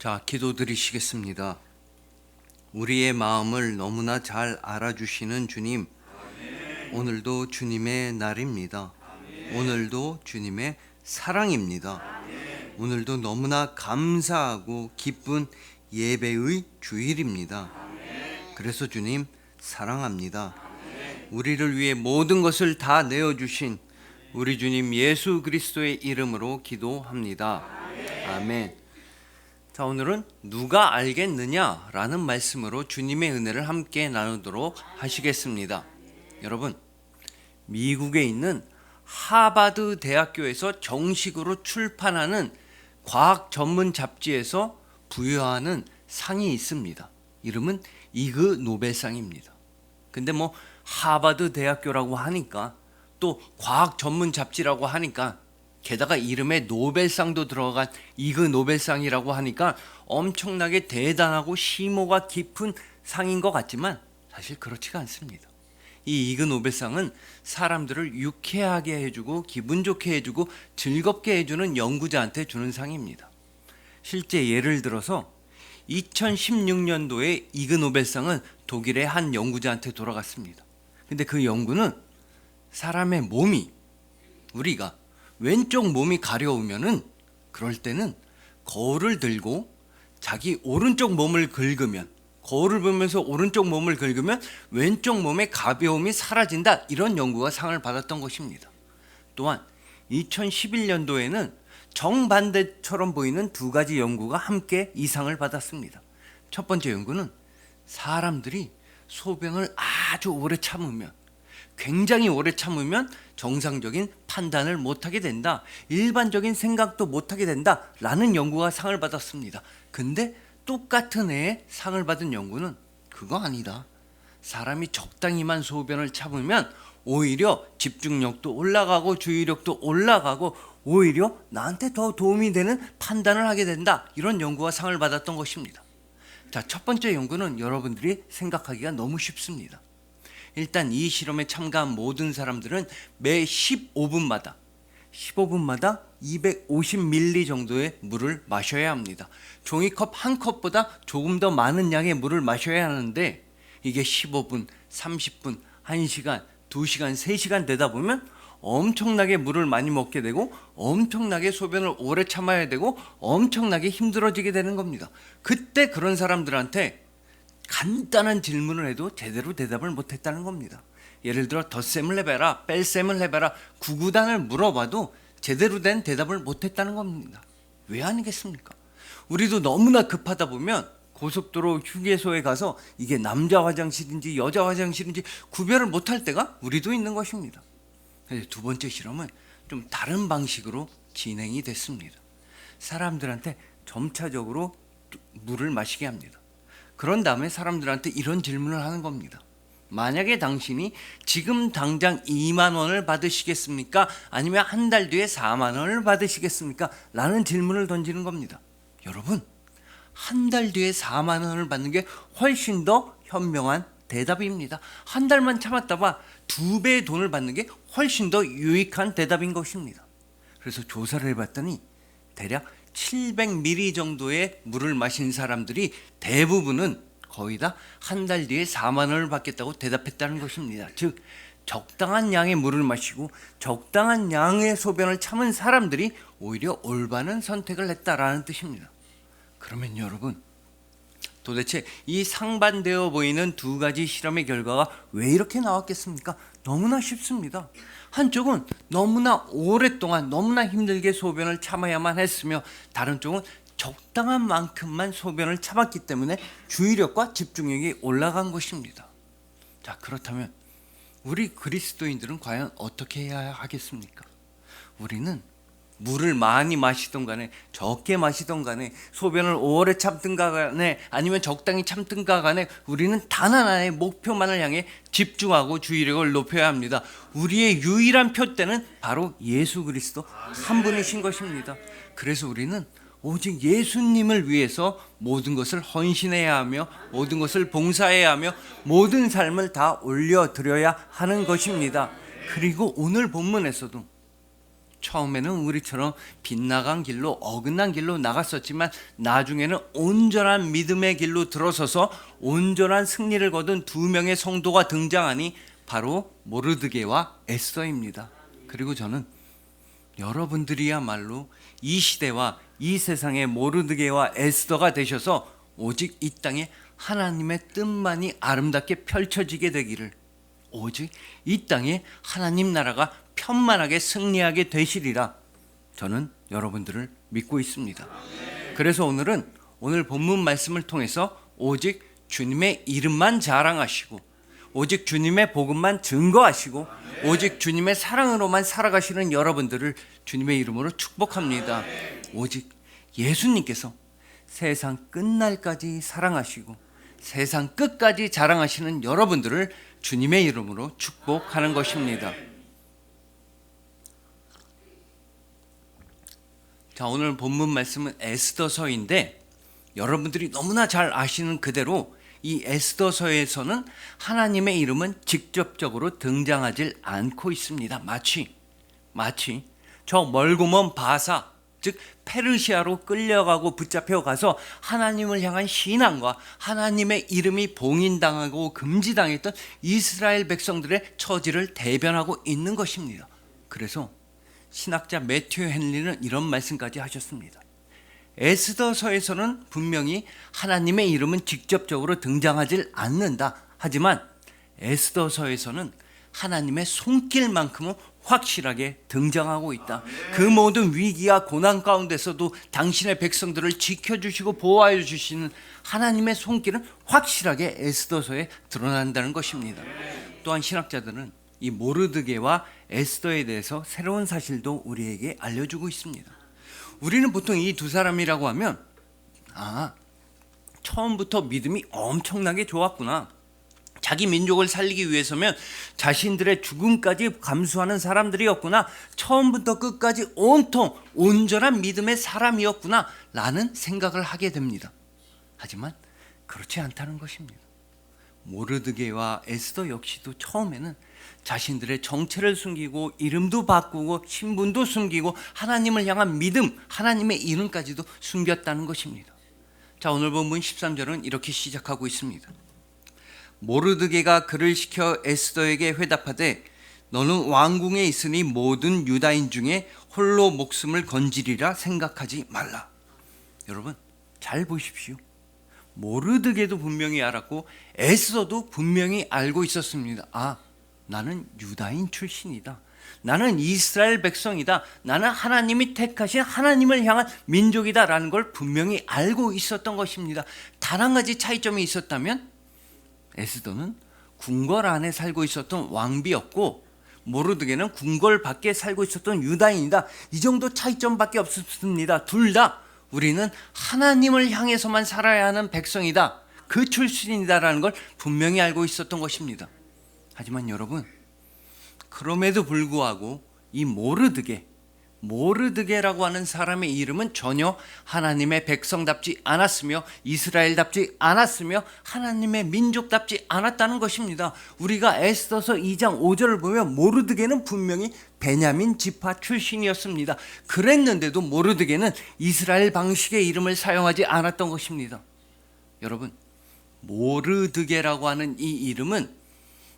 자, 기도드리시겠습니다. 우리의 마음을 너무나 잘 알아주시는 주님, 오늘도 주님의 날입니다. 오늘도 주님의 사랑입니다. 오늘도 너무나 감사하고 기쁜 예배의 주일입니다. 그래서 주님 사랑합니다. 우리를 위해 모든 것을 다 내어주신 우리 주님 예수 그리스도의 이름으로 기도합니다. 아멘. 자, 오늘은 누가 알겠느냐라는 말씀으로 주님의 은혜를 함께 나누도록 하시겠습니다. 여러분, 미국에 있는 하버드 대학교에서 정식으로 출판하는 과학 전문 잡지에서 부여하는 상이 있습니다. 이름은 이그 노벨상입니다. 근데 하버드 대학교라고 하니까, 또 과학 전문 잡지라고 하니까, 게다가 이름에 노벨상도 들어간 이그 노벨상이라고 하니까 엄청나게 대단하고 심오가 깊은 상인 것 같지만 사실 그렇지가 않습니다. 이 이그 노벨상은 사람들을 유쾌하게 해주고 기분 좋게 해주고 즐겁게 해주는 연구자한테 주는 상입니다. 실제 예를 들어서 2016년도에 이그 노벨상은 독일의 한 연구자한테 돌아갔습니다. 근데 그 연구는 사람의 몸이, 우리가 왼쪽 몸이 가려우면은 그럴 때는 거울을 들고 자기 오른쪽 몸을 긁으면, 거울을 보면서 오른쪽 몸을 긁으면 왼쪽 몸의 가벼움이 사라진다, 이런 연구가 상을 받았던 것입니다. 또한 2011년도에는 정반대처럼 보이는 두 가지 연구가 함께 이 상을 받았습니다. 첫 번째 연구는 사람들이 소변을 아주 오래 참으면, 굉장히 오래 참으면 정상적인 판단을 못하게 된다, 일반적인 생각도 못하게 된다 라는 연구가 상을 받았습니다. 근데 똑같은 해에 상을 받은 연구는 그거 아니다, 사람이 적당히만 소변을 참으면 오히려 집중력도 올라가고 주의력도 올라가고 오히려 나한테 더 도움이 되는 판단을 하게 된다, 이런 연구가 상을 받았던 것입니다. 자, 첫 번째 연구는 여러분들이 생각하기가 너무 쉽습니다. 일단 이 실험에 참가한 모든 사람들은 매 15분마다 250ml 정도의 물을 마셔야 합니다. 종이컵 한 컵보다 조금 더 많은 양의 물을 마셔야 하는데, 이게 15분, 30분, 1시간, 2시간, 3시간 되다 보면 엄청나게 물을 많이 먹게 되고 엄청나게 소변을 오래 참아야 되고 엄청나게 힘들어지게 되는 겁니다. 그때 그런 사람들한테 간단한 질문을 해도 제대로 대답을 못했다는 겁니다. 예를 들어 덧셈을 해봐라, 뺄셈을 해봐라, 구구단을 물어봐도 제대로 된 대답을 못했다는 겁니다. 왜 아니겠습니까? 우리도 너무나 급하다 보면 고속도로 휴게소에 가서 이게 남자 화장실인지 여자 화장실인지 구별을 못할 때가 우리도 있는 것입니다. 두 번째 실험은 좀 다른 방식으로 진행이 됐습니다. 사람들한테 점차적으로 물을 마시게 합니다. 그런 다음에 사람들한테 이런 질문을 하는 겁니다. 만약에 당신이 지금 당장 2만 원을 받으시겠습니까? 아니면 한 달 뒤에 4만 원을 받으시겠습니까? 라는 질문을 던지는 겁니다. 여러분, 한 달 뒤에 4만 원을 받는 게 훨씬 더 현명한 대답입니다. 한 달만 참았다가 2배의 돈을 받는 게 훨씬 더 유익한 대답인 것입니다. 그래서 조사를 해봤더니 대략 700ml 정도의 물을 마신 사람들이 대부분은 거의 다 한 달 뒤에 4만 원을 받겠다고 대답했다는 것입니다. 즉, 적당한 양의 물을 마시고 적당한 양의 소변을 참은 사람들이 오히려 올바른 선택을 했다라는 뜻입니다. 그러면 여러분, 도대체 이 상반되어 보이는 두 가지 실험의 결과가 왜 이렇게 나왔겠습니까? 너무나 쉽습니다. 한쪽은 너무나 오랫동안 너무나 힘들게 소변을 참아야만 했으며, 다른 쪽은 적당한 만큼만 소변을 참았기 때문에 주의력과 집중력이 올라간 것입니다. 자, 그렇다면 우리 그리스도인들은 과연 어떻게 해야 하겠습니까? 우리는 물을 많이 마시던 간에 적게 마시던 간에 소변을 오래 참든가 간에 아니면 적당히 참든가 간에 우리는 단 하나의 목표만을 향해 집중하고 주의력을 높여야 합니다. 우리의 유일한 표대는 바로 예수 그리스도 한 분이신 것입니다. 그래서 우리는 오직 예수님을 위해서 모든 것을 헌신해야 하며 모든 것을 봉사해야 하며 모든 삶을 다 올려드려야 하는 것입니다. 그리고 오늘 본문에서도 처음에는 우리처럼 빗나간 길로 어긋난 길로 나갔었지만 나중에는 온전한 믿음의 길로 들어서서 온전한 승리를 거둔 두 명의 성도가 등장하니 바로 모르드게와 에스더입니다. 그리고 저는 여러분들이야말로 이 시대와 이 세상의 모르드게와 에스더가 되셔서 오직 이 땅에 하나님의 뜻만이 아름답게 펼쳐지게 되기를, 오직 이 땅에 하나님 나라가 편만하게 승리하게 되시리라 저는 여러분들을 믿고 있습니다. 그래서 오늘 본문 말씀을 통해서 오직 주님의 이름만 자랑하시고 오직 주님의 복음만 증거하시고 오직 주님의 사랑으로만 살아가시는 여러분들을 주님의 이름으로 축복합니다. 오직 예수님께서 세상 끝날까지 사랑하시고 세상 끝까지 자랑하시는 여러분들을 주님의 이름으로 축복하는 것입니다. 자, 오늘 본문 말씀은 에스더서인데 여러분들이 너무나 잘 아시는 그대로 이 에스더서에서는 하나님의 이름은 직접적으로 등장하지 않고 있습니다. 마치 저 멀고 먼 바사, 즉 페르시아로 끌려가고 붙잡혀 가서 하나님을 향한 신앙과 하나님의 이름이 봉인당하고 금지당했던 이스라엘 백성들의 처지를 대변하고 있는 것입니다. 그래서 신학자 매튜 헨리는 이런 말씀까지 하셨습니다. 에스더서에서는 분명히 하나님의 이름은 직접적으로 등장하지 않는다. 하지만 에스더서에서는 하나님의 손길만큼은 확실하게 등장하고 있다. 그 모든 위기와 고난 가운데서도 당신의 백성들을 지켜주시고 보호하여 주시는 하나님의 손길은 확실하게 에스더서에 드러난다는 것입니다. 또한 신학자들은 이 모르드게와 에스더에 대해서 새로운 사실도 우리에게 알려주고 있습니다. 우리는 보통 이 두 사람이라고 하면 처음부터 믿음이 엄청나게 좋았구나, 자기 민족을 살리기 위해서면 자신들의 죽음까지 감수하는 사람들이었구나, 처음부터 끝까지 온통 온전한 믿음의 사람이었구나 라는 생각을 하게 됩니다. 하지만 그렇지 않다는 것입니다. 모르드게와 에스더 역시도 처음에는 자신들의 정체를 숨기고 이름도 바꾸고 신분도 숨기고 하나님을 향한 믿음, 하나님의 이름까지도 숨겼다는 것입니다. 자, 오늘 본문 13절은 이렇게 시작하고 있습니다. 모르드게가 그를 시켜 에스더에게 회답하되 너는 왕궁에 있으니 모든 유다인 중에 홀로 목숨을 건지리라 생각하지 말라. 여러분 잘 보십시오. 모르드게도 분명히 알았고 에스더도 분명히 알고 있었습니다. 나는 유다인 출신이다. 나는 이스라엘 백성이다. 나는 하나님이 택하신 하나님을 향한 민족이다 라는 걸 분명히 알고 있었던 것입니다. 단 한 가지 차이점이 있었다면 에스더는 궁궐 안에 살고 있었던 왕비였고 모르드게는 궁궐 밖에 살고 있었던 유다인이다. 이 정도 차이점밖에 없습니다. 둘 다 우리는 하나님을 향해서만 살아야 하는 백성이다, 그 출신이다라는 걸 분명히 알고 있었던 것입니다. 하지만 여러분, 그럼에도 불구하고 이 모르드게라고 하는 사람의 이름은 전혀 하나님의 백성답지 않았으며 이스라엘답지 않았으며 하나님의 민족답지 않았다는 것입니다. 우리가 에스더서 2장 5절을 보면 모르드게는 분명히 베냐민 지파 출신이었습니다. 그랬는데도 모르드게는 이스라엘 방식의 이름을 사용하지 않았던 것입니다. 여러분, 모르드게라고 하는 이 이름은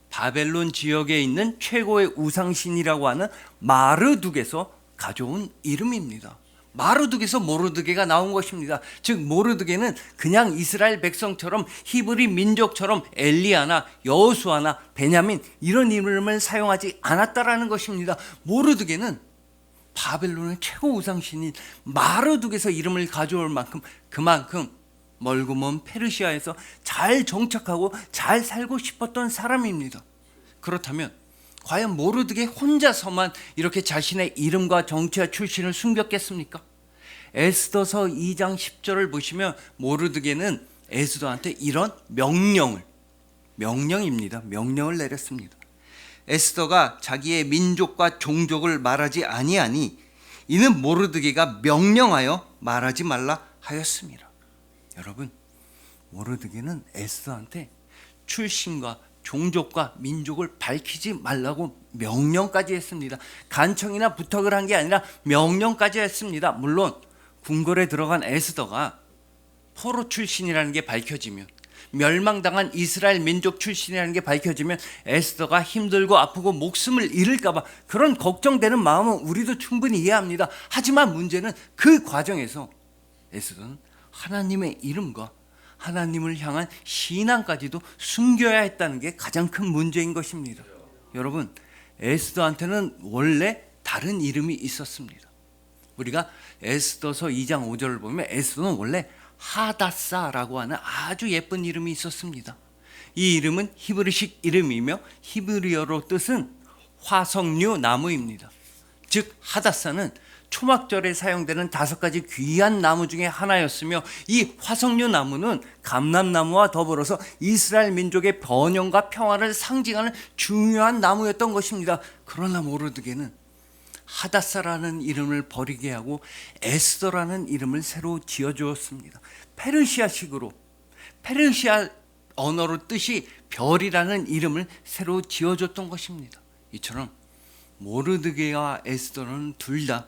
바벨론 지역에 있는 최고의 우상신이라고 하는 마르둑에서 가져온 이름입니다. 마르둑에서 모르드게가 나온 것입니다. 즉 모르드게는 그냥 이스라엘 백성처럼 히브리 민족처럼 엘리야나 여호수아나 베냐민 이런 이름을 사용하지 않았다라는 것입니다. 모르드게는 바벨론의 최고 우상신인 마르둑에서 이름을 가져올 만큼 그만큼 멀고 먼 페르시아에서 잘 정착하고 잘 살고 싶었던 사람입니다. 그렇다면 과연 모르드게 혼자서만 이렇게 자신의 이름과 정체와 출신을 숨겼겠습니까? 에스더서 2장 10절을 보시면 모르드게는 에스더한테 이런 명령을 내렸습니다. 에스더가 자기의 민족과 종족을 말하지 아니하니 이는 모르드게가 명령하여 말하지 말라 하였습니다. 여러분, 모르드게는 에스더한테 출신과 종족과 민족을 밝히지 말라고 명령까지 했습니다. 간청이나 부탁을 한 게 아니라 명령까지 했습니다. 물론 궁궐에 들어간 에스더가 포로 출신이라는 게 밝혀지면, 멸망당한 이스라엘 민족 출신이라는 게 밝혀지면 에스더가 힘들고 아프고 목숨을 잃을까 봐 그런 걱정되는 마음은 우리도 충분히 이해합니다. 하지만 문제는 그 과정에서 에스더는 하나님의 이름과 하나님을 향한 신앙까지도 숨겨야 했다는 게 가장 큰 문제인 것입니다. 여러분, 에스더한테는 원래 다른 이름이 있었습니다. 우리가 에스더서 2장 5절을 보면 에스더는 원래 하다사라고 하는 아주 예쁜 이름이 있었습니다. 이 이름은 히브리식 이름이며 히브리어로 뜻은 화석류 나무입니다. 즉 하다사는 초막절에 사용되는 5가지 귀한 나무 중에 하나였으며, 이 화석류 나무는 감람나무와 더불어서 이스라엘 민족의 번영과 평화를 상징하는 중요한 나무였던 것입니다. 그러나 모르드게는 하다사라는 이름을 버리게 하고 에스더라는 이름을 새로 지어주었습니다. 페르시아식으로, 페르시아 언어로 뜻이 별이라는 이름을 새로 지어줬던 것입니다. 이처럼 모르드게와 에스더는 둘 다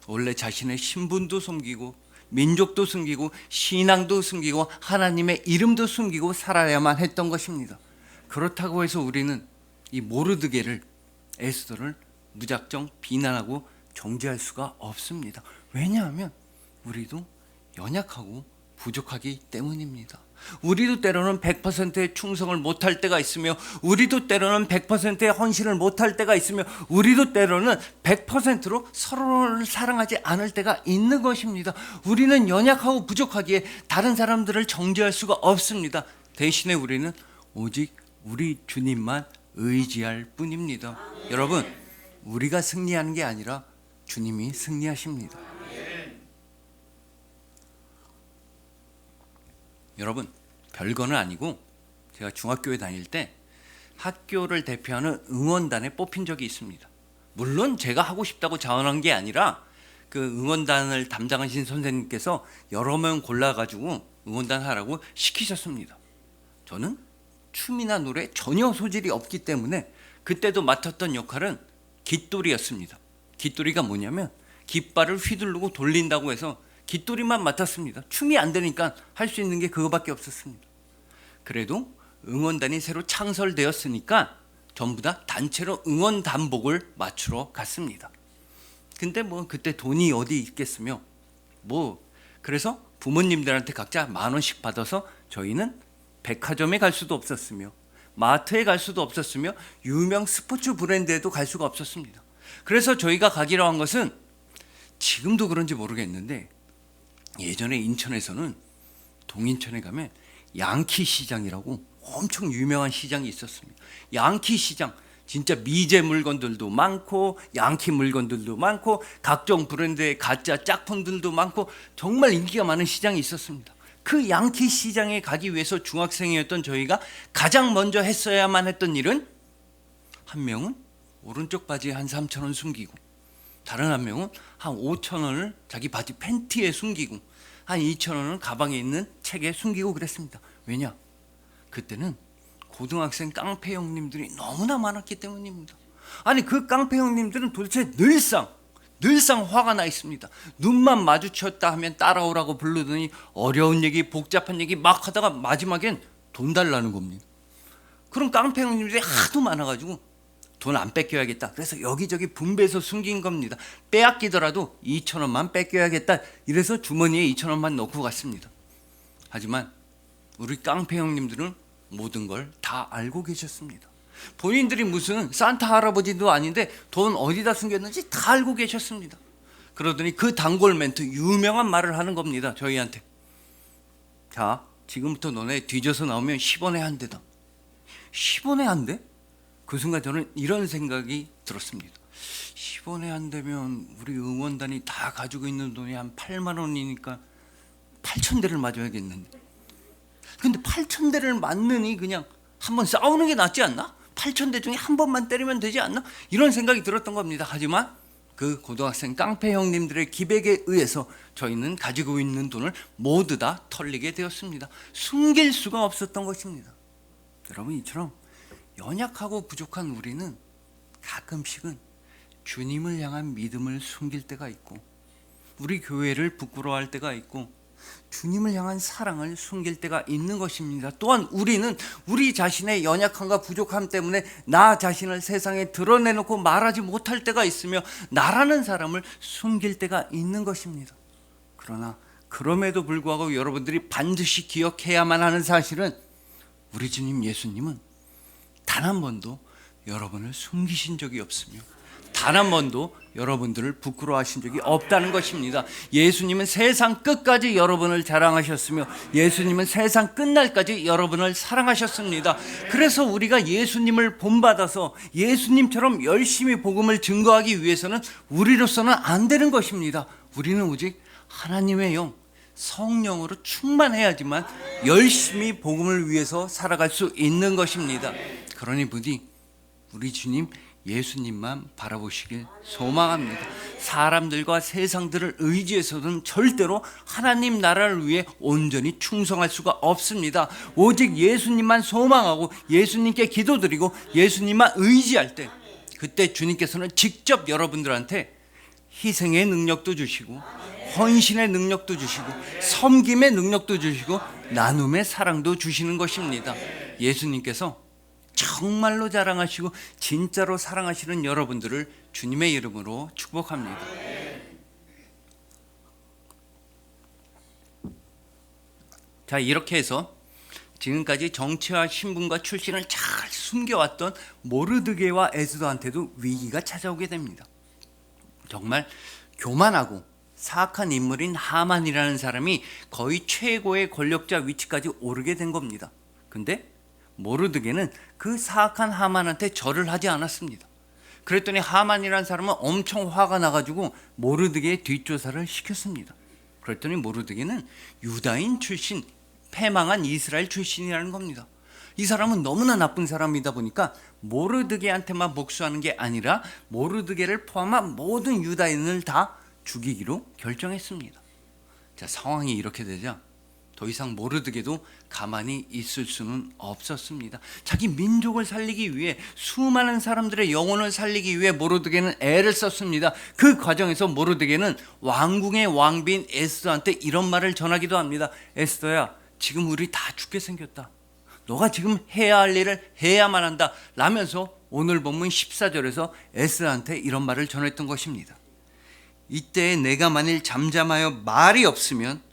원래 자신의 신분도 숨기고 민족도 숨기고 신앙도 숨기고 하나님의 이름도 숨기고 살아야만 했던 것입니다. 그렇다고 해서 우리는 이 모르드게를, 에스더를 무작정 비난하고 정죄할 수가 없습니다. 왜냐하면 우리도 연약하고 부족하기 때문입니다. 우리도 때로는 100%의 충성을 못할 때가 있으며, 우리도 때로는 100%의 헌신을 못할 때가 있으며, 우리도 때로는 100%로 서로를 사랑하지 않을 때가 있는 것입니다. 우리는 연약하고 부족하기에 다른 사람들을 정죄할 수가 없습니다. 대신에 우리는 오직 우리 주님만 의지할 뿐입니다. 여러분, 우리가 승리하는 게 아니라 주님이 승리하십니다. 여러분, 별거는 아니고 제가 중학교에 다닐 때 학교를 대표하는 응원단에 뽑힌 적이 있습니다. 물론 제가 하고 싶다고 자원한 게 아니라 그 응원단을 담당하신 선생님께서 여러 명 골라가지고 응원단 하라고 시키셨습니다. 저는 춤이나 노래 전혀 소질이 없기 때문에 그때도 맡았던 역할은 깃돌이였습니다. 깃돌이가 뭐냐면 깃발을 휘두르고 돌린다고 해서 깃돌이만 맡았습니다. 춤이 안 되니까 할 수 있는 게 그거밖에 없었습니다. 그래도 응원단이 새로 창설되었으니까 전부 다 단체로 응원 단복을 맞추러 갔습니다. 근데 뭐 그때 돈이 어디 있겠으며, 그래서 부모님들한테 각자 10,000원씩 받아서 저희는 백화점에 갈 수도 없었으며 마트에 갈 수도 없었으며 유명 스포츠 브랜드에도 갈 수가 없었습니다. 그래서 저희가 가기로 한 것은, 지금도 그런지 모르겠는데 예전에 인천에서는 동인천에 가면 양키 시장이라고 엄청 유명한 시장이 있었습니다. 양키 시장, 진짜 미제 물건들도 많고 양키 물건들도 많고 각종 브랜드의 가짜 짝품들도 많고 정말 인기가 많은 시장이 있었습니다. 그 양키 시장에 가기 위해서 중학생이었던 저희가 가장 먼저 했어야만 했던 일은, 한 명은 오른쪽 바지에 한 3,000원 숨기고, 다른 한 명은 한 5,000원을 자기 바지 팬티에 숨기고, 한 2,000원은 가방에 있는 책에 숨기고 그랬습니다. 왜냐? 그때는 고등학생 깡패 형님들이 너무나 많았기 때문입니다. 아니, 그 깡패 형님들은 도대체 늘상 화가 나 있습니다. 눈만 마주쳤다 하면 따라오라고 부르더니 어려운 얘기, 복잡한 얘기 막 하다가 마지막엔 돈 달라는 겁니다. 그런 깡패 형님들이 하도 많아가지고 돈 안 뺏겨야겠다. 그래서 여기저기 분배해서 숨긴 겁니다. 빼앗기더라도 2,000원만 뺏겨야겠다. 이래서 주머니에 2,000원만 넣고 갔습니다. 하지만 우리 깡패 형님들은 모든 걸 다 알고 계셨습니다. 본인들이 무슨 산타 할아버지도 아닌데 돈 어디다 숨겼는지 다 알고 계셨습니다. 그러더니 그 단골 멘트, 유명한 말을 하는 겁니다. 저희한테. 자, 지금부터 너네 뒤져서 나오면 10원에 한 대다. 10원에 한 대? 그 순간 저는 이런 생각이 들었습니다. 10원에 한 대면 우리 응원단이 다 가지고 있는 돈이 한 8만 원이니까 8,000대를 맞아야겠는데. 근데 8,000대를 맞느니 그냥 한번 싸우는 게 낫지 않나? 8,000대 중에 한 번만 때리면 되지 않나? 이런 생각이 들었던 겁니다. 하지만 그 고등학생 깡패 형님들의 기백에 의해서 저희는 가지고 있는 돈을 모두 다 털리게 되었습니다. 숨길 수가 없었던 것입니다. 여러분, 이처럼 연약하고 부족한 우리는 가끔씩은 주님을 향한 믿음을 숨길 때가 있고, 우리 교회를 부끄러워할 때가 있고, 주님을 향한 사랑을 숨길 때가 있는 것입니다. 또한 우리는 우리 자신의 연약함과 부족함 때문에 나 자신을 세상에 드러내놓고 말하지 못할 때가 있으며, 나라는 사람을 숨길 때가 있는 것입니다. 그러나 그럼에도 불구하고 여러분들이 반드시 기억해야만 하는 사실은, 우리 주님 예수님은 단 한 번도 여러분을 숨기신 적이 없으며 단 한 번도 여러분들을 부끄러워하신 적이 없다는 것입니다. 예수님은 세상 끝까지 여러분을 자랑하셨으며 예수님은 세상 끝날까지 여러분을 사랑하셨습니다. 그래서 우리가 예수님을 본받아서 예수님처럼 열심히 복음을 증거하기 위해서는 우리로서는 안 되는 것입니다. 우리는 오직 하나님의 영, 성령으로 충만해야지만 열심히 복음을 위해서 살아갈 수 있는 것입니다. 그러니 부디 우리 주님 예수님만 바라보시길 소망합니다. 사람들과 세상들을 의지해서는 절대로 하나님 나라를 위해 온전히 충성할 수가 없습니다. 오직 예수님만 소망하고 예수님께 기도드리고 예수님만 의지할 때, 그때 주님께서는 직접 여러분들한테 희생의 능력도 주시고 헌신의 능력도 주시고 섬김의 능력도 주시고 나눔의 사랑도 주시는 것입니다. 예수님께서 정말로 자랑하시고 진짜로 사랑하시는 여러분들을 주님의 이름으로 축복합니다. 자, 이렇게 해서 지금까지 정체와 신분과 출신을 잘 숨겨왔던 모르드게와 에스더한테도 위기가 찾아오게 됩니다. 정말 교만하고 사악한 인물인 하만이라는 사람이 거의 최고의 권력자 위치까지 오르게 된 겁니다. 근데 모르드게는 그 사악한 하만한테 절을 하지 않았습니다. 그랬더니 하만이라는 사람은 엄청 화가 나가지고 모르드게의 뒷조사를 시켰습니다. 그랬더니 모르드게는 유다인 출신, 패망한 이스라엘 출신이라는 겁니다. 이 사람은 너무나 나쁜 사람이다 보니까 모르드게한테만 복수하는 게 아니라 모르드게를 포함한 모든 유다인을 다 죽이기로 결정했습니다. 자, 상황이 이렇게 되자 더 이상 모르드게도 가만히 있을 수는 없었습니다. 자기 민족을 살리기 위해, 수많은 사람들의 영혼을 살리기 위해 모르드게는 애를 썼습니다. 그 과정에서 모르드게는 왕궁의 왕비인 에스더한테 이런 말을 전하기도 합니다. 에스더야, 지금 우리 다 죽게 생겼다. 너가 지금 해야 할 일을 해야만 한다 라면서 오늘 본문 14절에서 에스더한테 이런 말을 전했던 것입니다. 이때 내가 만일 잠잠하여 말이 없으면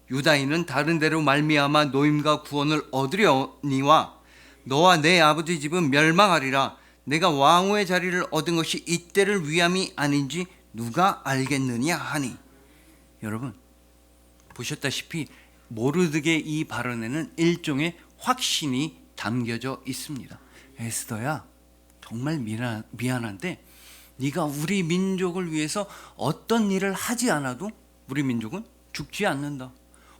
유다인은 다른 데로 말미암아 노임과 구원을 얻으려니와 너와 내 아버지 집은 멸망하리라. 내가 왕후의 자리를 얻은 것이 이때를 위함이 아닌지 누가 알겠느냐 하니. 여러분 보셨다시피 모르드게 이 발언에는 일종의 확신이 담겨져 있습니다. 에스더야, 정말 미안한데 네가 우리 민족을 위해서 어떤 일을 하지 않아도 우리 민족은 죽지 않는다.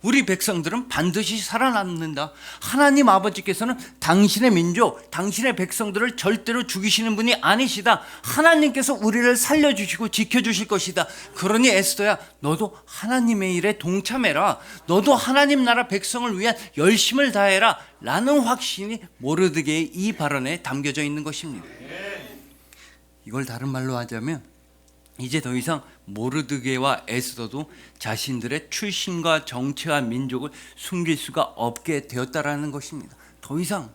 우리 백성들은 반드시 살아남는다. 하나님 아버지께서는 당신의 민족, 당신의 백성들을 절대로 죽이시는 분이 아니시다. 하나님께서 우리를 살려주시고 지켜주실 것이다. 그러니 에스더야, 너도 하나님의 일에 동참해라. 너도 하나님 나라 백성을 위한 열심을 다해라 라는 확신이 모르드게의 이 발언에 담겨져 있는 것입니다. 이걸 다른 말로 하자면 이제 더 이상 모르드게와 에스더도 자신들의 출신과 정체와 민족을 숨길 수가 없게 되었다라는 것입니다. 더 이상은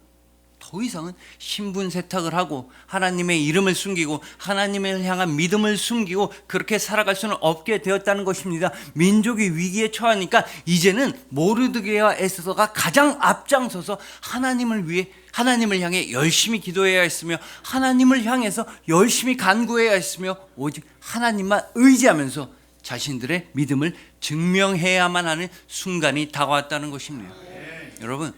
신분 세탁을 하고 하나님의 이름을 숨기고 하나님을 향한 믿음을 숨기고 그렇게 살아갈 수는 없게 되었다는 것입니다. 민족이 위기에 처하니까 이제는 모르드게와 에스더가 가장 앞장서서 하나님을 위해, 하나님을 향해 열심히 기도해야 했으며 하나님을 향해서 열심히 간구해야 했으며 오직 하나님만 의지하면서 자신들의 믿음을 증명해야만 하는 순간이 다가왔다는 것입니다. 여러분,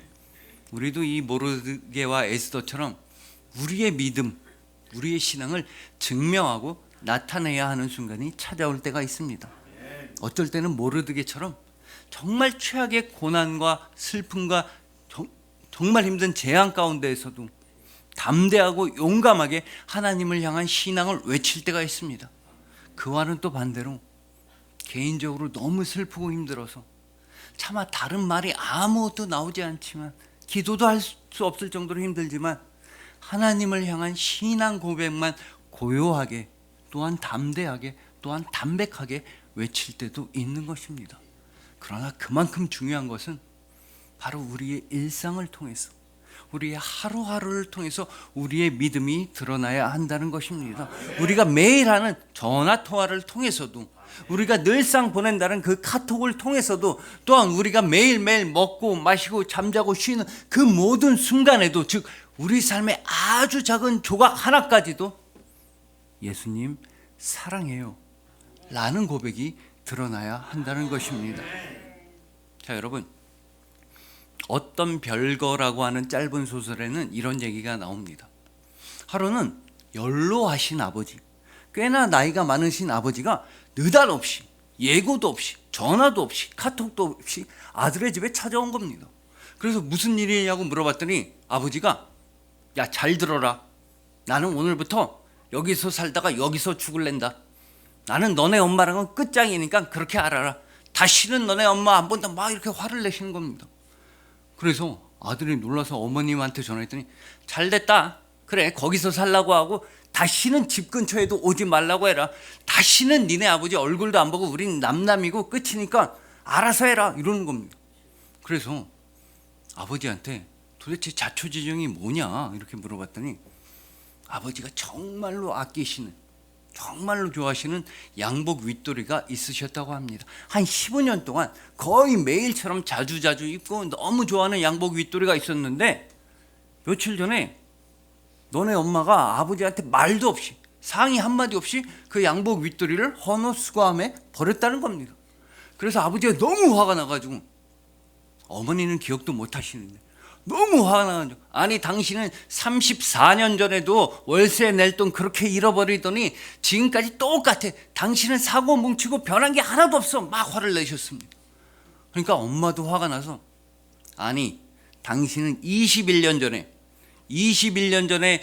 우리도 이 모르드게와 에스더처럼 우리의 믿음, 우리의 신앙을 증명하고 나타내야 하는 순간이 찾아올 때가 있습니다. 어떨 때는 모르드게처럼 정말 최악의 고난과 슬픔과 정말 힘든 재앙 가운데에서도 담대하고 용감하게 하나님을 향한 신앙을 외칠 때가 있습니다. 그와는 또 반대로 개인적으로 너무 슬프고 힘들어서 차마 다른 말이 아무것도 나오지 않지만, 기도도 할 수 없을 정도로 힘들지만 하나님을 향한 신앙 고백만 고요하게, 또한 담대하게, 또한 담백하게 외칠 때도 있는 것입니다. 그러나 그만큼 중요한 것은 바로 우리의 일상을 통해서, 우리의 하루하루를 통해서 우리의 믿음이 드러나야 한다는 것입니다. 우리가 매일 하는 전화 통화를 통해서도, 우리가 늘상 보낸다는 그 카톡을 통해서도, 또한 우리가 매일매일 먹고 마시고 잠자고 쉬는 그 모든 순간에도, 즉 우리 삶의 아주 작은 조각 하나까지도 예수님 사랑해요 라는 고백이 드러나야 한다는 것입니다. 자, 여러분, 어떤 별거라고 하는 짧은 소설에는 이런 얘기가 나옵니다. 하루는 연로하신 아버지, 꽤나 나이가 많으신 아버지가 느닷없이, 예고도 없이, 전화도 없이, 카톡도 없이 아들의 집에 찾아온 겁니다. 그래서 무슨 일이냐고 물어봤더니 아버지가, 야, 잘 들어라. 나는 오늘부터 여기서 살다가 여기서 죽을랜다. 나는 너네 엄마랑은 끝장이니까 그렇게 알아라. 다시는 너네 엄마 안 본다. 막 이렇게 화를 내시는 겁니다. 그래서 아들이 놀라서 어머님한테 전화했더니, 잘 됐다. 그래, 거기서 살라고 하고 다시는 집 근처에도 오지 말라고 해라. 다시는 니네 아버지 얼굴도 안 보고 우린 남남이고 끝이니까 알아서 해라. 이러는 겁니다. 그래서 아버지한테 도대체 자초지종이 뭐냐 이렇게 물어봤더니 아버지가 정말로 아끼시는, 정말로 좋아하시는 양복 윗도리가 있으셨다고 합니다. 한 15년 동안 거의 매일처럼 자주자주 입고 너무 좋아하는 양복 윗도리가 있었는데, 며칠 전에 너네 엄마가 아버지한테 말도 없이, 상의 한마디 없이 그 양복 윗도리를 헌옷수거함에 버렸다는 겁니다. 그래서 아버지가 너무 화가 나가지고, 어머니는 기억도 못 하시는데 너무 화가 나가지고, 아니 당신은 34년 전에도 월세 낼 돈 그렇게 잃어버리더니 지금까지 똑같아. 당신은 사고 뭉치고 변한 게 하나도 없어. 막 화를 내셨습니다. 그러니까 엄마도 화가 나서, 아니 당신은 21년 전에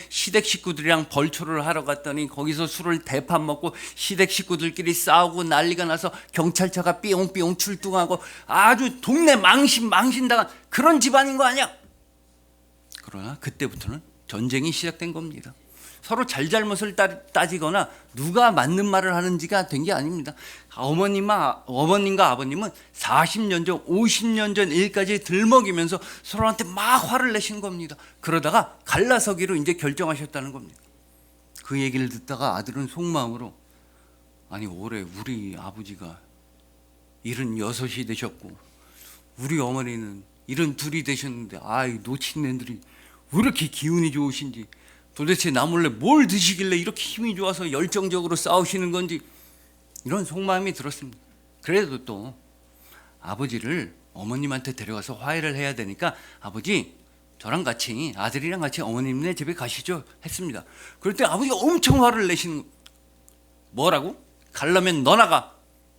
시댁 식구들이랑 벌초를 하러 갔더니 거기서 술을 대판 먹고 시댁 식구들끼리 싸우고 난리가 나서 경찰차가 삐용삐용 출동하고 아주 동네 망신당한 그런 집안인 거 아니야? 그러나 그때부터는 전쟁이 시작된 겁니다. 서로 잘잘못을 따지거나 누가 맞는 말을 하는지가 된 게 아닙니다. 어머님과 아버님은 40년 전, 50년 전 일까지 들먹이면서 서로한테 막 화를 내시는 겁니다. 그러다가 갈라서기로 이제 결정하셨다는 겁니다. 그 얘기를 듣다가 아들은 속마음으로, 아니 올해 우리 아버지가 76이 되셨고 우리 어머니는 72이 되셨는데, 아이 노친네들이 왜 이렇게 기운이 좋으신지, 도대체 나 몰래 뭘 드시길래 이렇게 힘이 좋아서 열정적으로 싸우시는 건지, 이런 속마음이 들었습니다. 그래도 또 아버지를 어머님한테 데려가서 화해를 해야 되니까, 아버지 저랑 같이, 아들이랑 같이 어머님네 집에 가시죠 했습니다. 그럴 때 아버지가 엄청 화를 내시는, 뭐라고? 가려면 너 나가.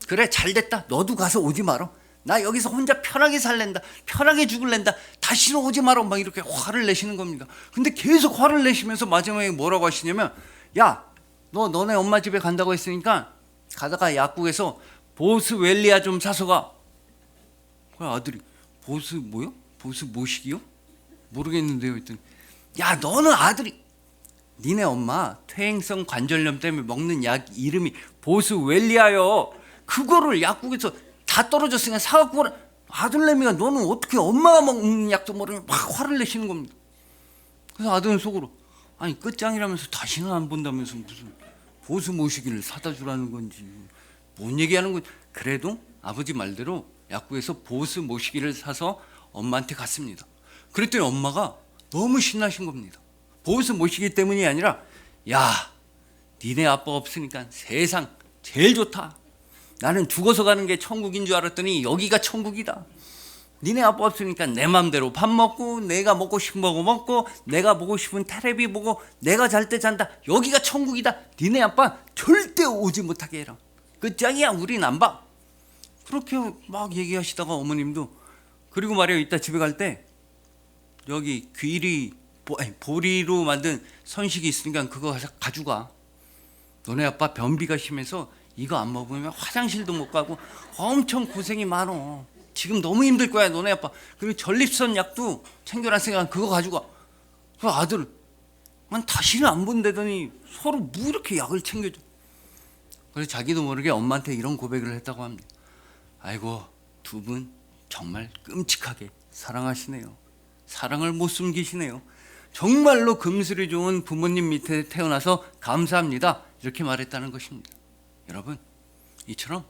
그래 잘됐다. 너도 가서 오지 마라. 나 여기서 혼자 편하게 살랜다. 편하게 죽을랜다. 다시는 오지 마라. 막 이렇게 화를 내시는 겁니다. 근데 계속 화를 내시면서 마지막에 뭐라고 하시냐면, 야, 너네 엄마 집에 간다고 했으니까 가다가 약국에서 보스웰리아 좀 사서 가. 그 아들이, 보스 뭐요? 보스 모식이요? 모르겠는데요 했더니, 야, 너는 아들이, 니네 엄마 퇴행성 관절염 때문에 먹는 약 이름이 보스웰리아요. 그거를 약국에서 다 떨어졌으니까 사갖고 오라. 아들내미가, 너는 어떻게 엄마가 먹는 약도 모르면 막 화를 내시는 겁니다. 그래서 아들은 속으로, 아니 끝장이라면서 다시는 안 본다면서 무슨 보스 모시기를 사다 주라는 건지 뭔 얘기하는 건지. 그래도 아버지 말대로 약국에서 보스 모시기를 사서 엄마한테 갔습니다. 그랬더니 엄마가 너무 신나신 겁니다. 보스 모시기 때문이 아니라, 야, 니네 아빠 없으니까 세상 제일 좋다. 나는 죽어서 가는 게 천국인 줄 알았더니 여기가 천국이다. 니네 아빠 없으니까 내 맘대로 밥 먹고, 내가 먹고 싶은 거 먹고, 내가 보고 싶은 테레비 보고, 내가 잘 때 잔다. 여기가 천국이다. 니네 아빠 절대 오지 못하게 해라. 끝장이야. 우린 안 봐. 그렇게 막 얘기하시다가 어머님도, 그리고 말이에요, 이따 집에 갈 때 여기 보리로 만든 선식이 있으니까 그거 가져가. 너네 아빠 변비가 심해서 이거 안 먹으면 화장실도 못 가고 엄청 고생이 많어. 지금 너무 힘들 거야 너네 아빠. 그리고 전립선 약도 챙겨놨으니까 그거 가져가. 그 아들, 다시는 안 본다더니 서로 뭐 이렇게 약을 챙겨줘. 그래서 자기도 모르게 엄마한테 이런 고백을 했다고 합니다. 아이고, 두 분 정말 끔찍하게 사랑하시네요. 사랑을 못 숨기시네요. 정말로 금슬이 좋은 부모님 밑에 태어나서 감사합니다. 이렇게 말했다는 것입니다. 여러분, 이처럼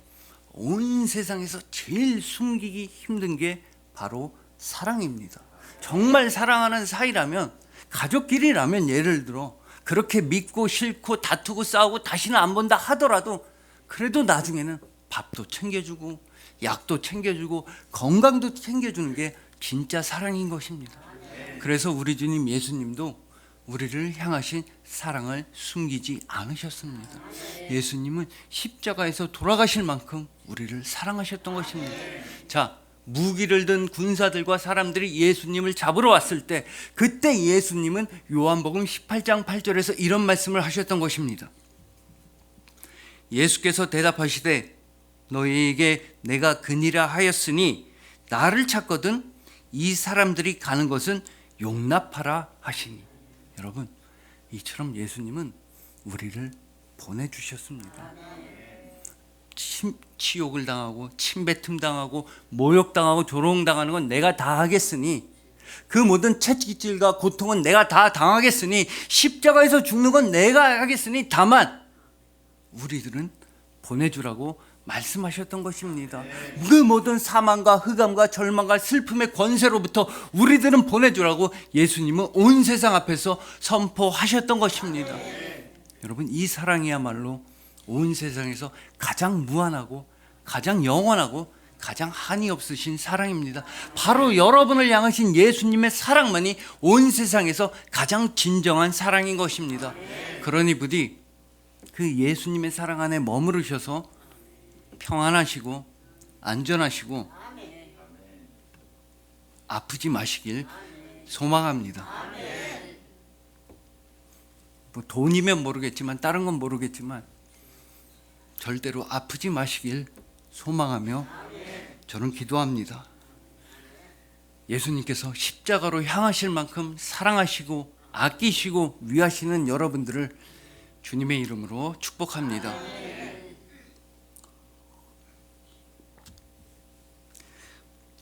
온 세상에서 제일 숨기기 힘든 게 바로 사랑입니다. 정말 사랑하는 사이라면, 가족끼리라면 예를 들어 그렇게 믿고 싫고 다투고 싸우고 다시는 안 본다 하더라도 그래도 나중에는 밥도 챙겨주고 약도 챙겨주고 건강도 챙겨주는 게 진짜 사랑인 것입니다. 그래서 우리 주님 예수님도 우리를 향하신 사랑을 숨기지 않으셨습니다. 예수님은 십자가에서 돌아가실 만큼 우리를 사랑하셨던 것입니다. 자, 무기를 든 군사들과 사람들이 예수님을 잡으러 왔을 때, 그때 예수님은 요한복음 18장 8절에서 이런 말씀을 하셨던 것입니다. 예수께서 대답하시되 너희에게 내가 그니라 하였으니 나를 찾거든 이 사람들이 가는 것은 용납하라 하시니. 여러분, 이처럼 예수님은 우리를 보내주셨습니다. 치욕을 당하고 침뱉음 당하고 모욕당하고 조롱당하는 건 내가 다 하겠으니, 그 모든 채찍질과 고통은 내가 다 당하겠으니, 십자가에서 죽는 건 내가 하겠으니 다만 우리들은 보내주라고 말씀하셨던 것입니다. 그 모든 사망과 흑암과 절망과 슬픔의 권세로부터 우리들은 보내주라고 예수님은 온 세상 앞에서 선포하셨던 것입니다. 여러분, 이 사랑이야말로 온 세상에서 가장 무한하고 가장 영원하고 가장 한이 없으신 사랑입니다. 바로 여러분을 향하신 예수님의 사랑만이 온 세상에서 가장 진정한 사랑인 것입니다. 그러니 부디 그 예수님의 사랑 안에 머무르셔서 평안하시고 안전하시고 아프지 마시길 소망합니다. 뭐 돈이면 모르겠지만 다른 건 모르겠지만 절대로 아프지 마시길 소망하며 저는 기도합니다. 예수님께서 십자가로 향하실 만큼 사랑하시고 아끼시고 위하시는 여러분들을 주님의 이름으로 축복합니다.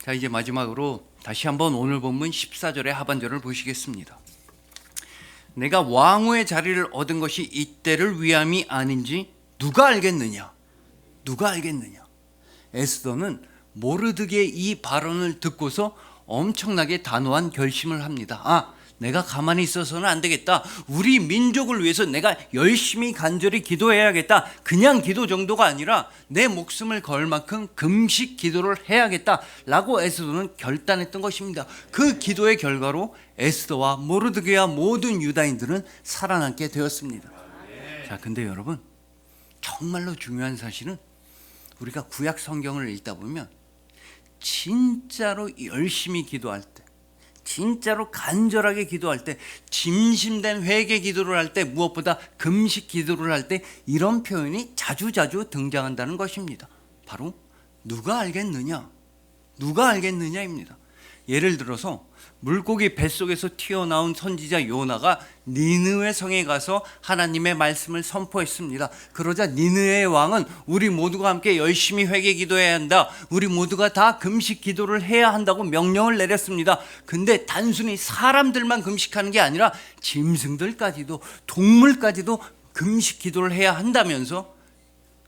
자, 이제 마지막으로 다시 한번 오늘 본문 14절의 하반절을 보시겠습니다. 내가 왕후의 자리를 얻은 것이 이때를 위함이 아닌지 누가 알겠느냐? 누가 알겠느냐? 에스더는 모르드게의 이 발언을 듣고서 엄청나게 단호한 결심을 합니다. 내가 가만히 있어서는 안 되겠다. 우리 민족을 위해서 내가 열심히 간절히 기도해야겠다. 그냥 기도 정도가 아니라 내 목숨을 걸 만큼 금식 기도를 해야겠다 라고 에스더는 결단했던 것입니다. 그 기도의 결과로 에스더와 모르드게와 모든 유다인들은 살아남게 되었습니다. 자, 근데 여러분, 정말로 중요한 사실은 우리가 구약 성경을 읽다 보면 진짜로 열심히 기도할 때, 진짜로 간절하게 기도할 때, 진심된 회개 기도를 할 때, 무엇보다 금식 기도를 할 때 이런 표현이 자주자주 등장한다는 것입니다. 바로 누가 알겠느냐? 누가 알겠느냐입니다. 예를 들어서 물고기 뱃속에서 튀어나온 선지자 요나가 니느웨 성에 가서 하나님의 말씀을 선포했습니다. 그러자 니느웨의 왕은 우리 모두가 함께 열심히 회개 기도해야 한다. 우리 모두가 다 금식 기도를 해야 한다고 명령을 내렸습니다. 근데 단순히 사람들만 금식하는 게 아니라 짐승들까지도, 동물까지도 금식 기도를 해야 한다면서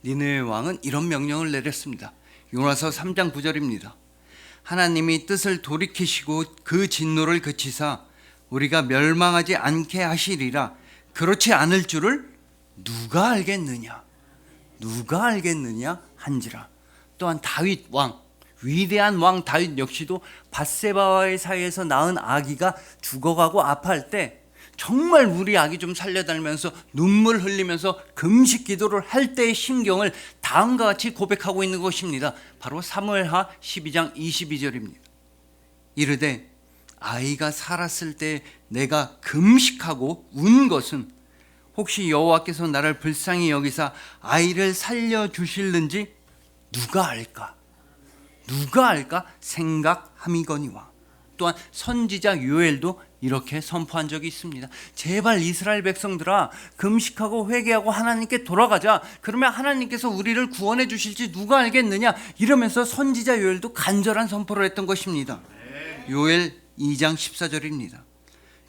니느웨 왕은 이런 명령을 내렸습니다. 요나서 3장 9절입니다. 하나님이 뜻을 돌이키시고 그 진노를 그치사 우리가 멸망하지 않게 하시리라. 그렇지 않을 줄을 누가 알겠느냐? 누가 알겠느냐 한지라. 또한 다윗 왕, 위대한 왕 다윗 역시도 밧세바와의 사이에서 낳은 아기가 죽어가고 아파할 때 정말 우리 아기 좀 살려달면서 눈물 흘리면서 금식 기도를 할 때의 심경을 다음과 같이 고백하고 있는 것입니다. 바로 사무엘하 12장 22절입니다. 이르되 아이가 살았을 때 내가 금식하고 운 것은 혹시 여호와께서 나를 불쌍히 여기사 아이를 살려주실는지 누가 알까? 누가 알까 생각함이거니와. 또한 선지자 요엘도 이렇게 선포한 적이 있습니다. 제발 이스라엘 백성들아, 금식하고 회개하고 하나님께 돌아가자. 그러면 하나님께서 우리를 구원해 주실지 누가 알겠느냐, 이러면서 선지자 요엘도 간절한 선포를 했던 것입니다. 요엘 2장 14절입니다.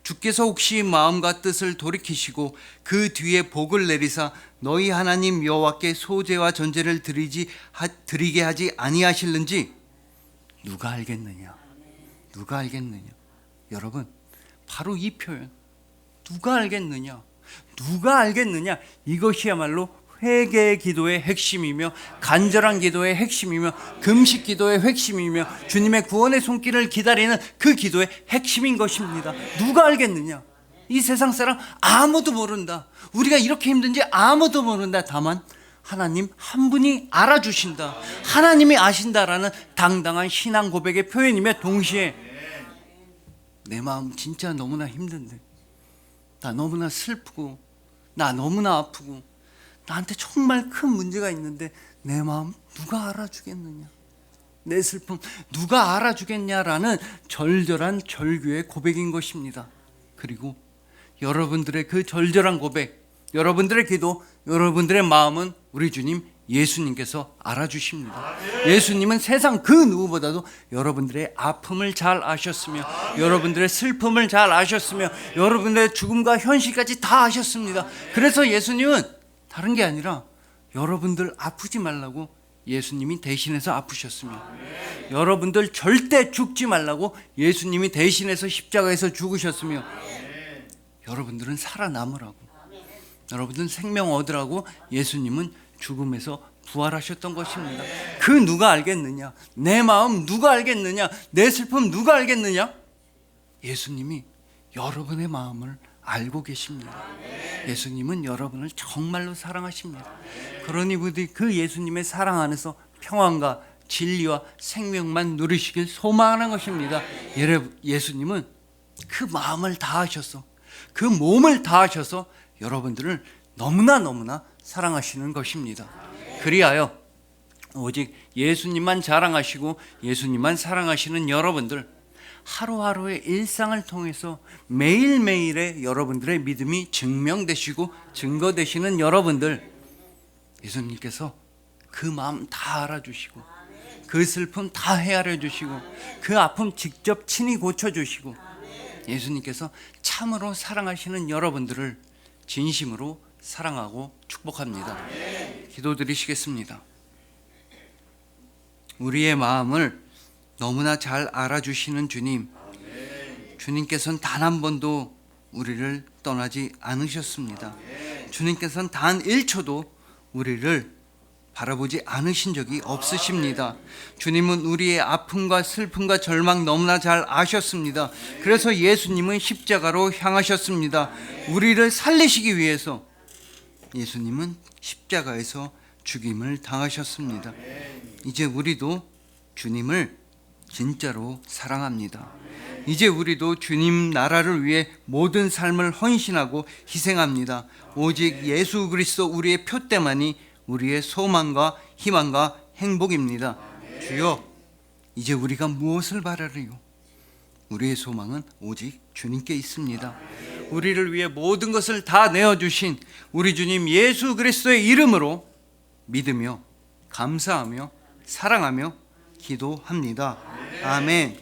주께서 혹시 마음과 뜻을 돌이키시고 그 뒤에 복을 내리사 너희 하나님 여호와께 소제와 전제를 드리게 하지 아니하실는지 누가 알겠느냐? 누가 알겠느냐? 여러분, 바로 이 표현, 누가 알겠느냐? 누가 알겠느냐? 이것이야말로 회개의 기도의 핵심이며 간절한 기도의 핵심이며 금식 기도의 핵심이며 주님의 구원의 손길을 기다리는 그 기도의 핵심인 것입니다. 누가 알겠느냐? 이 세상 사람 아무도 모른다. 우리가 이렇게 힘든지 아무도 모른다. 다만 하나님 한 분이 알아주신다. 하나님이 아신다라는 당당한 신앙 고백의 표현이며 동시에 내 마음 진짜 너무나 힘든데, 나 너무나 슬프고 나 너무나 아프고 나한테 정말 큰 문제가 있는데 내 마음 누가 알아주겠느냐, 내 슬픔 누가 알아주겠냐라는 절절한 절규의 고백인 것입니다. 그리고 여러분들의 그 절절한 고백, 여러분들의 기도, 여러분들의 마음은 우리 주님 예수님께서 알아주십니다. 예수님은 세상 그 누구보다도 여러분들의 아픔을 잘 아셨으며 여러분들의 슬픔을 잘 아셨으며 여러분들의 죽음과 현실까지 다 아셨습니다. 그래서 예수님은 다른 게 아니라 여러분들 아프지 말라고 예수님이 대신해서 아프셨으며 여러분들 절대 죽지 말라고 예수님이 대신해서 십자가에서 죽으셨으며 여러분들은 살아남으라고, 여러분들은 생명 얻으라고 예수님은 죽음에서 부활하셨던 것입니다. 그 누가 알겠느냐? 내 마음 누가 알겠느냐? 내 슬픔 누가 알겠느냐? 예수님이 여러분의 마음을 알고 계십니다. 예수님은 여러분을 정말로 사랑하십니다. 그러니 부디 그 예수님의 사랑 안에서 평안과 진리와 생명만 누리시길 소망하는 것입니다. 예수님은 그 마음을 다하셔서 그 몸을 다하셔서 여러분들을 너무나 사랑하시는 것입니다. 그리하여 오직 예수님만 자랑하시고 예수님만 사랑하시는 여러분들, 하루하루의 일상을 통해서 매일매일의 여러분들의 믿음이 증명되시고 증거되시는 여러분들, 예수님께서 그 마음 다 알아주시고 그 슬픔 다 헤아려 주시고 그 아픔 직접 친히 고쳐주시고 예수님께서 참으로 사랑하시는 여러분들을 진심으로 사랑하고 축복합니다. 기도드리시겠습니다. 우리의 마음을 너무나 잘 알아주시는 주님, 주님께서는 단 한 번도 우리를 떠나지 않으셨습니다. 주님께서는 단 1초도 우리를 바라보지 않으신 적이 없으십니다. 주님은 우리의 아픔과 슬픔과 절망 너무나 잘 아셨습니다. 그래서 예수님은 십자가로 향하셨습니다. 우리를 살리시기 위해서 예수님은 십자가에서 죽임을 당하셨습니다. 이제 우리도 주님을 진짜로 사랑합니다. 이제 우리도 주님 나라를 위해 모든 삶을 헌신하고 희생합니다. 오직 예수 그리스도 우리의 표대만이 우리의 소망과 희망과 행복입니다. 주여, 이제 우리가 무엇을 바라리요? 우리의 소망은 오직 주님께 있습니다. 우리를 위해 모든 것을 다 내어주신 우리 주님 예수 그리스도의 이름으로 믿으며 감사하며 사랑하며 기도합니다. 아멘.